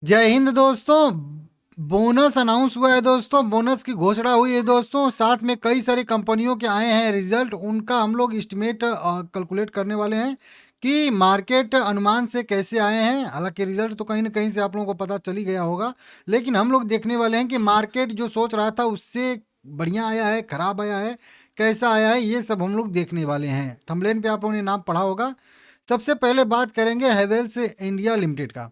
जय हिंद दोस्तों। Bonus announce हुआ है दोस्तों, बोनस की घोषणा हुई है दोस्तों। साथ में कई सारी कंपनियों के आए हैं रिजल्ट, उनका हम लोग एस्टिमेट कैलकुलेट करने वाले हैं कि मार्केट अनुमान से कैसे आए हैं। हालांकि रिजल्ट तो कहीं ना कहीं से आप लोगों को पता चल ही गया होगा, लेकिन हम लोग देखने वाले हैं कि मार्केट जो सोच रहा था उससे बढ़िया आया है, खराब आया है, कैसा आया है, ये सब हम लोग देखने वाले हैं। थंबनेल पे आप लोगों ने नाम पढ़ा होगा। सबसे पहले बात करेंगे हैवेल्स इंडिया लिमिटेड का।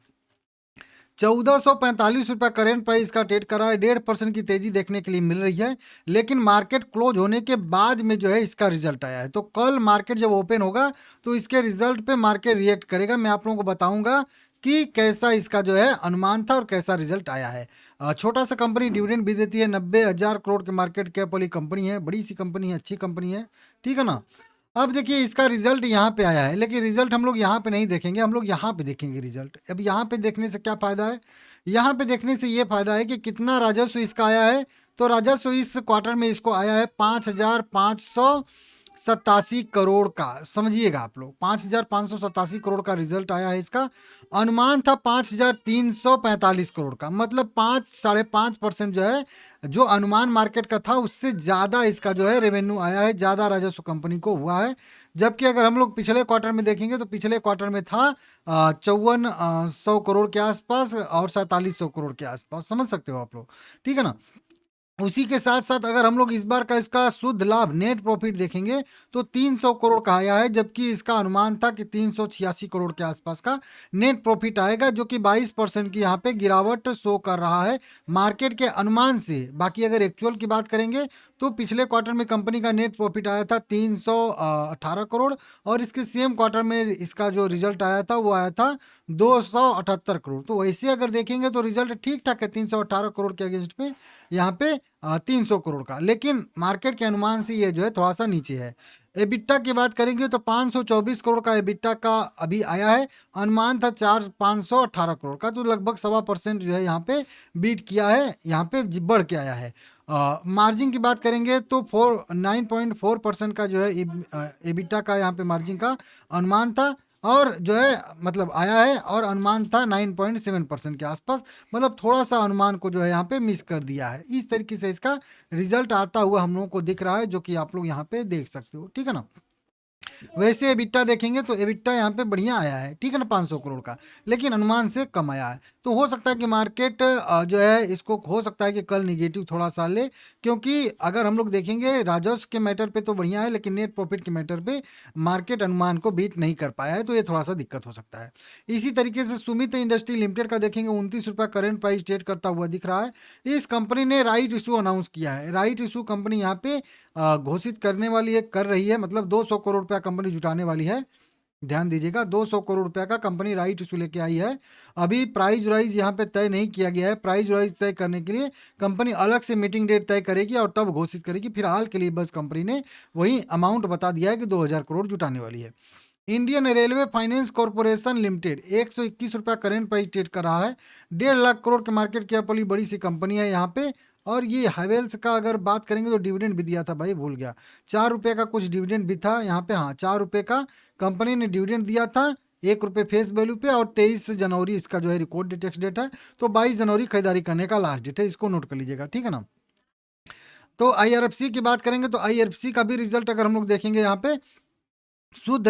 1445 रुपया करेंट प्राइस का ट्रेड करा है। 1.5% की तेजी देखने के लिए मिल रही है, लेकिन मार्केट क्लोज होने के बाद में जो है इसका रिजल्ट आया है। तो कल मार्केट जब ओपन होगा तो इसके रिजल्ट पे मार्केट रिएक्ट करेगा। मैं आप लोगों को बताऊंगा कि कैसा इसका जो है अनुमान था और कैसा रिजल्ट आया है। छोटा सा कंपनी डिविडेंड भी देती है। 90,000 करोड़ के मार्केट कैप वाली कंपनी है, बड़ी सी कंपनी है, अच्छी कंपनी है, ठीक है ना। अब देखिए इसका रिजल्ट यहाँ पे आया है, लेकिन रिजल्ट हम लोग यहाँ पे नहीं देखेंगे, हम लोग यहाँ पे देखेंगे रिजल्ट। अब यहाँ पे देखने से क्या फायदा है? यहाँ पे देखने से ये फायदा है कि कितना राजस्व इसका आया है। तो राजस्व इस क्वार्टर में इसको आया है 5,587 करोड़ का। समझिएगा आप लोग, 5,587 करोड़ का रिजल्ट आया है इसका। अनुमान था 5,345 करोड़ का, मतलब 5 साढ़े 5% जो है, जो अनुमान मार्केट का था उससे ज़्यादा इसका जो है रेवेन्यू आया है, ज़्यादा राजस्व कंपनी को हुआ है। जबकि अगर हम लोग पिछले क्वार्टर में देखेंगे तो पिछले क्वार्टर में था 5400 करोड़ के आसपास और 4700 करोड़ के आसपास। समझ सकते हो आप लोग, ठीक है ना। उसी के साथ साथ अगर हम लोग इस बार का इसका शुद्ध लाभ नेट प्रॉफिट देखेंगे तो 300 करोड़ का आया है, जबकि इसका अनुमान था कि 386 करोड़ के आसपास का नेट प्रॉफिट आएगा, जो कि 22% की यहाँ पे गिरावट शो कर रहा है मार्केट के अनुमान से। बाकी अगर एक्चुअल की बात करेंगे तो पिछले क्वार्टर में कंपनी का नेट प्रॉफिट आया था 318 करोड़, और इसके सेम क्वार्टर में इसका जो रिजल्ट आया था वो आया था 278 करोड़। तो वैसे अगर देखेंगे तो रिजल्ट ठीक ठाक है 318 करोड़ के अगेंस्ट में यहाँ पे 300 करोड़ का, लेकिन मार्केट के अनुमान से ये जो है थोड़ा सा नीचे है। एबिट्टा की बात करेंगे तो 524 करोड़ का एबिट्टा का अभी आया है। अनुमान था 518 करोड़ का, तो लगभग 1.25% जो है यहाँ पे बीट किया है, यहाँ पे बढ़ के आया है। मार्जिन की बात करेंगे तो 9.4% का जो है एबिट्टा का यहाँ पे मार्जिन का अनुमान था, और जो है मतलब आया है, और अनुमान था 9.7% के आसपास। मतलब थोड़ा सा अनुमान को जो है यहाँ पे मिस कर दिया है। इस तरीके से इसका रिजल्ट आता हुआ हम लोगों को दिख रहा है, जो कि आप लोग यहाँ पे देख सकते हो, ठीक है ना। वैसे एबिट्टा देखेंगे तो एबिट्टा यहाँ पे बढ़िया आया है, ठीक है ना, 500 करोड़ का, लेकिन अनुमान से कम आया है। तो हो सकता है कि मार्केट जो है इसको हो सकता है कि कल निगेटिव थोड़ा सा ले, क्योंकि अगर हम लोग देखेंगे राजस्व के मैटर पे तो बढ़िया है, लेकिन नेट प्रॉफिट के मैटर पे मार्केट अनुमान को बीट नहीं कर पाया है, तो ये थोड़ा सा दिक्कत हो सकता है। इसी तरीके से सुमित इंडस्ट्री लिमिटेड का देखेंगे, 29 रुपया करेंट प्राइस ट्रेड करता हुआ दिख रहा है। इस कंपनी ने राइट इशू अनाउंस किया है। राइट इशू कंपनी यहाँ पे घोषित करने वाली है, कर रही है, मतलब 200 करोड़ रुपया कंपनी जुटाने वाली है। ध्यान दीजिएगा, 200 करोड़ रुपया का कंपनी राइट इशू लेके आई है। अभी प्राइस राइज यहाँ पे तय नहीं किया गया है। प्राइस राइज तय करने के लिए कंपनी अलग से मीटिंग डेट तय करेगी और तब घोषित करेगी। फिलहाल के लिए बस कंपनी ने वही अमाउंट बता दिया है कि 2000 करोड़ जुटाने वाली है। Indian railway finance corporation limited 121 रुपया करेंट प्राइस ट्रेड कर रहा है। 1.5 लाख करोड़ के मार्केट कैप वाली बड़ी सी कंपनी है यहाँ पे। और ये हैवेल्स का अगर बात करेंगे तो डिविडेंड भी दिया था, भाई भूल गया, 4 रुपये का कुछ डिविडेंड भी था यहाँ पे। हाँ, 4 रुपये का कंपनी ने डिविडेंड दिया था, 1 रुपये फेस वैल्यू पे। और 23 जनवरी इसका जो है रिकॉर्ड टैक्स डेट है, तो 22 जनवरी खरीदारी करने का लास्ट डेट है, इसको नोट कर लीजिएगा, ठीक है ना। तो आईआरएफसी की बात करेंगे तो आईआरएफसी का भी रिजल्ट अगर हम लोग देखेंगे यहाँ पे, शुद्ध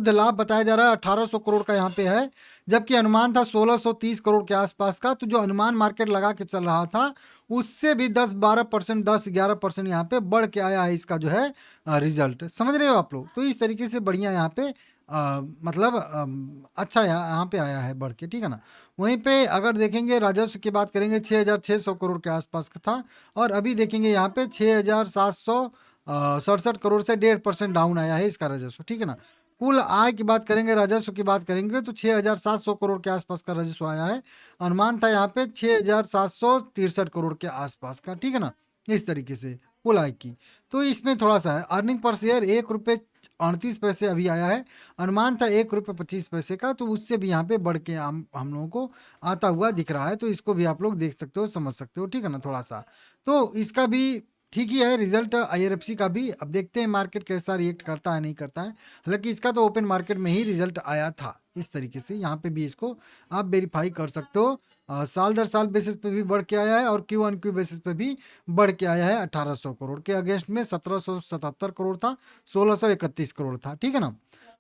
लाभ बताया जा रहा है 1800 करोड़ का यहाँ पे है, जबकि अनुमान था 1630 करोड़ के आसपास का। तो जो अनुमान मार्केट लगा के चल रहा था उससे भी 10-12%, 10-11% यहाँ पे बढ़ के आया है इसका जो है रिजल्ट। समझ रहे हो आप लोग। तो इस तरीके से बढ़िया यहाँ पे मतलब अच्छा यहाँ पे आया है बढ़ के, ठीक है ना। वहीं पे अगर देखेंगे राजस्व की बात करेंगे 6600 करोड़ के आसपास का था, और अभी देखेंगे यहाँ पे 6767 करोड़ से 1.5% डाउन आया है इसका राजस्व, ठीक है ना। कुल आय की बात करेंगे, राजस्व की बात करेंगे तो 6700 करोड़ के आसपास का राजस्व आया है। अनुमान था यहाँ पे 6763 करोड़ के आसपास का, ठीक है ना। इस तरीके से कुल आय की, तो इसमें थोड़ा सा है। अर्निंग पर शेयर 1 रुपये 38 पैसे अभी आया है। अनुमान था 1 रुपये 25 पैसे का, तो उससे भी यहाँ पे बढ़ के हम लोगों को आता हुआ दिख रहा है। तो इसको भी आप लोग देख सकते हो, समझ सकते हो, ठीक है ना, थोड़ा सा। तो इसका भी ठीक ही है रिजल्ट आईआरएफसी का भी। अब देखते हैं मार्केट कैसा रिएक्ट करता है नहीं करता है। हालांकि इसका तो ओपन मार्केट में ही रिजल्ट आया था इस तरीके से, यहाँ पे भी इसको आप वेरीफाई कर सकते हो। साल दर साल बेसिस पे भी बढ़ के आया है और क्यू ऑन क्यू बेसिस पे भी बढ़ के आया है। 1800 करोड़ के अगेंस्ट में 1777 करोड़ था, 1631 करोड़ था, ठीक है ना।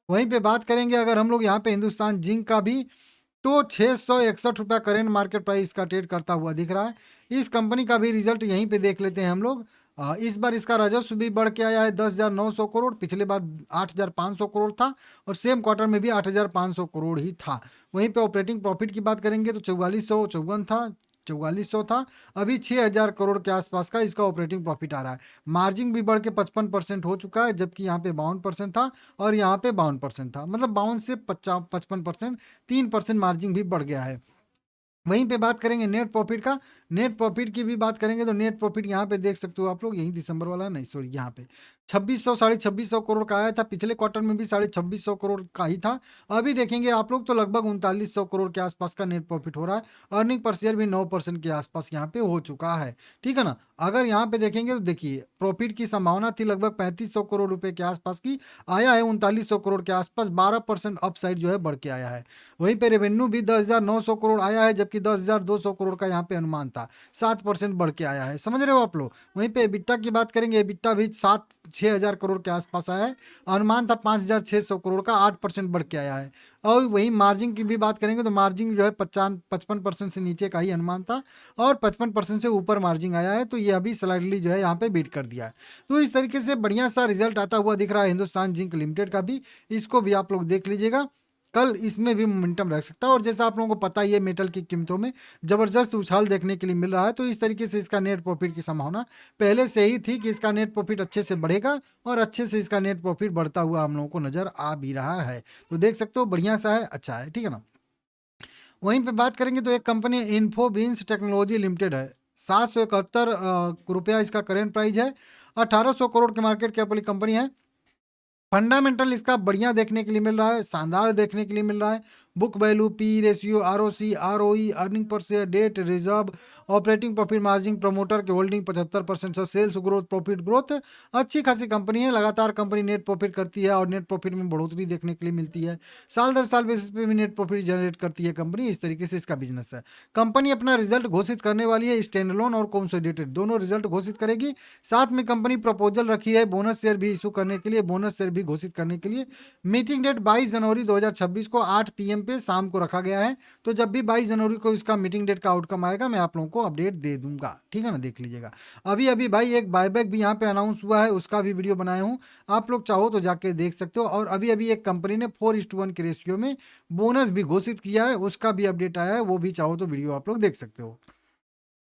वहीं पे बात करेंगे अगर हम लोग यहाँ पे हिंदुस्तान जिंक का भी, तो 661 रुपया करेंट मार्केट प्राइस का ट्रेड करता हुआ दिख रहा है। इस कंपनी का भी रिजल्ट यहीं पे देख लेते हैं हम लोग। इस बार इसका राजस्व भी बढ़ के आया है 10,900 करोड़, पिछले बार 8,500 करोड़ था और सेम क्वार्टर में भी 8,500 करोड़ ही था। वहीं पे ऑपरेटिंग प्रॉफिट की बात करेंगे तो 4454 था, 4400 था, अभी 6,000 करोड़ के आसपास का इसका ऑपरेटिंग प्रॉफिट आ रहा है। मार्जिन भी बढ़ के 55% हो चुका है, जबकि यहाँ पे 52% था और यहाँ पे 52% था, मतलब 52 से 55%, 3% मार्जिन भी बढ़ गया है। वहीं पे बात करेंगे नेट प्रॉफिट का, नेट प्रॉफिट की भी बात करेंगे तो नेट प्रॉफिट यहाँ पे देख सकते हो आप लोग, यही दिसंबर वाला नहीं सॉरी, यहाँ पे 2600 2650 करोड़ का आया था, पिछले क्वार्टर में भी 2650 करोड़ का ही था। अभी देखेंगे आप लोग तो लगभग 3900 करोड़ के आसपास का नेट प्रॉफिट हो रहा है। अर्निंग पर शेयर भी 9% के आसपास यहाँ पे हो चुका है, ठीक है ना। अगर यहाँ पे देखेंगे तो देखिए प्रॉफिट की संभावना थी लगभग 3500 करोड़ रुपए के आसपास की, आया है 3900 करोड़ के आसपास, 12% अपसाइड जो है बढ़ के आया है। वहीं पे रेवेन्यू भी 10,900 करोड़ आया है, जबकि 10,200 करोड़ का यहाँ पे अनुमान था, 7% बढ़ के आया है, समझ रहे हो आप लोग। वहीं पे एबिटा की बात करेंगे, एबिटा भी 6,000 करोड़ के आसपास आया है, अनुमान था 5,600 करोड़ का, 8% बढ़ के आया है। और वहीं मार्जिन की भी बात करेंगे तो मार्जिन जो है 55% से नीचे का ही अनुमान था और 55% से ऊपर मार्जिन आया है, तो ये अभी स्लाइडली जो है यहाँ पे बीट कर दिया है। तो इस तरीके से बढ़िया सा रिजल्ट आता हुआ दिख रहा है हिंदुस्तान जिंक लिमिटेड का भी, इसको भी आप लोग देख लीजिएगा, कल इसमें भी मोमेंटम रह सकता है। और जैसा आप लोगों को पता ही है मेटल की कीमतों में जबरदस्त उछाल देखने के लिए मिल रहा है, तो इस तरीके से इसका नेट प्रॉफिट की संभावना पहले से ही थी कि इसका नेट प्रॉफिट अच्छे से बढ़ेगा और अच्छे से इसका नेट प्रॉफिट बढ़ता हुआ हम लोगों को नजर आ भी रहा है। तो देख सकते हो बढ़िया सा है, अच्छा है, ठीक है ना। वहीं पे बात करेंगे तो एक कंपनी इन्फोबिन्स टेक्नोलॉजी लिमिटेड है, 771 रुपया इसका करेंट प्राइस है, 1800 करोड़ के मार्केट कैप वाली कंपनी है। फंडामेंटल इसका बढ़िया देखने के लिए मिल रहा है, शानदार देखने के लिए मिल रहा है। Book value, P ratio, ROC, ROE, earning per share, debt reserve, operating profit margin, promoter की होल्डिंग 75% से, सेल्स ग्रोथ, प्रॉफिट ग्रोथ, अच्छी खासी कंपनी है। लगातार कंपनी नेट प्रॉफिट करती है और नेट प्रॉफिट में बढ़ोतरी देखने के लिए मिलती है। साल दर साल बेसिस पे भी नेट प्रॉफिट जनरेट करती है कंपनी, इस तरीके से इसका बिजनेस है। कंपनी अपना रिजल्ट घोषित करने वाली है, स्टैंड अलोन और कंसोलिडेटेड दोनों रिजल्ट घोषित करेगी। साथ में कंपनी प्रपोजल रखी है बोनस शेयर भी इशू करने के लिए, बोनस शेयर भी घोषित करने के लिए। मीटिंग डेट 22 जनवरी 2026 को 8 PM पे शाम को रखा गया है। तो जब भी 22 जनवरी को इसका मीटिंग डेट का आउटकम आएगा मैं आप लोगों को अपडेट दे दूंगा, ठीक है ना, देख लीजिएगा। अभी अभी भाई एक बायबैक भी यहाँ पे अनाउंस हुआ है, उसका भी वीडियो बनाया हूँ, आप लोग चाहो तो जाके देख सकते हो। और अभी अभी एक कंपनी ने 4:1 के रेशियो में बोनस भी घोषित किया है, उसका भी अपडेट आया है, वो भी चाहो तो वीडियो आप लोग देख सकते हो।